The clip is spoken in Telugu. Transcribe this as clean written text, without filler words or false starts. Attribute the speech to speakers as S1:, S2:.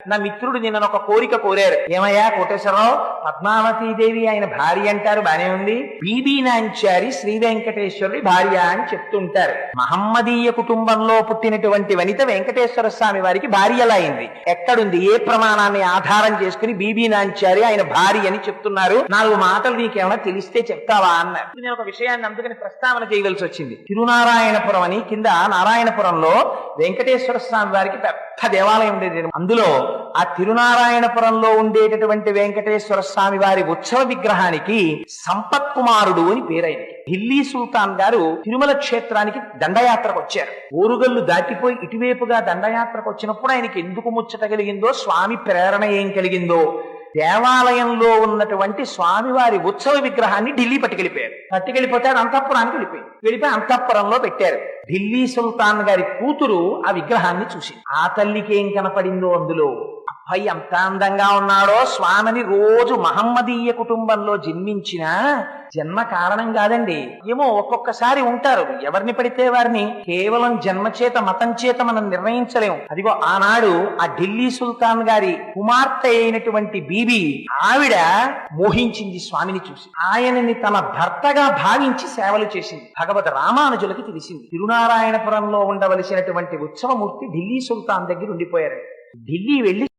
S1: నా మిత్రుడు నిన్న ఒక కోరిక కోరారు. ఏమయ్యా కోటేశ్వరరావు, పద్మావతీదేవి ఆయన భార్య అంటారు, బానే ఉంది. బీబీ నాంచారి శ్రీ వెంకటేశ్వరుడి భార్య అని చెప్తుంటారు. మహమ్మదీయ కుటుంబంలో పుట్టినటువంటి వనిత వెంకటేశ్వర స్వామి వారికి భార్య ఎలా అయింది? ఎక్కడుంది? ఏ ప్రమాణాన్ని ఆధారం చేసుకుని బీబీ నాంచారి ఆయన భార్య అని చెప్తున్నారు? 4 మాటలు నీకేమైనా తెలిస్తే చెప్తావా అన్నారు. నేను ఒక విషయాన్ని అందుకని ప్రస్తావన చేయవలసి వచ్చింది. తిరునారాయణపురం అని కింద నారాయణపురంలో వెంకటేశ్వర స్వామి వారికి పెద్ద దేవాలయం ఉండేది. అందులో ఆ తిరునారాయణపురంలో ఉండేటటువంటి వెంకటేశ్వర స్వామి వారి ఉత్సవ విగ్రహానికి సంపత్ కుమారుడు అని పేరైంది. ఢిల్లీ సుల్తాన్ గారు తిరుమల క్షేత్రానికి దండయాత్రకు వచ్చారు. ఓరుగల్లు దాటిపోయి ఇటువైపుగా దండయాత్రకు వచ్చినప్పుడు ఆయనకి ఎందుకు ముచ్చట కలిగిందో, స్వామి ప్రేరణ ఏం కలిగిందో, దేవాలయంలో ఉన్నటువంటి స్వామివారి ఉత్సవ విగ్రహాన్ని ఢిల్లీ పట్టుకెళ్ళిపోతే అది అంతఃపురానికి వెళ్ళిపోయి అంతఃపురంలో పెట్టారు. ఢిల్లీ సుల్తాన్ గారి కూతురు ఆ విగ్రహాన్ని చూసి ఆ తల్లికి ఏం కనపడిందో అందులో, అబ్బాయి ఎంత అందంగా ఉన్నాడో, స్వామిని రోజు మహమ్మదీయ కుటుంబంలో జన్మించిన జన్మ కారణం కాదండి. ఏమో ఒక్కొక్కసారి ఉంటారు, ఎవరిని పడితే వారిని కేవలం జన్మ చేత మతం చేత మనం నిర్ణయించలేము. అదిగో ఆనాడు ఆ ఢిల్లీ సుల్తాన్ గారి కుమార్తె అయినటువంటి బీబీ, ఆవిడ మోహించింది స్వామిని చూసి. ఆయనని తన భర్తగా భావించి సేవలు చేసింది. భగవద్ రామానుజులకి తెలిసింది తిరునారాయణపురంలో ఉండవలసినటువంటి ఉత్సవమూర్తి ఢిల్లీ సుల్తాన్ దగ్గర ఉండిపోయారు. ఢిల్లీ వెళ్లి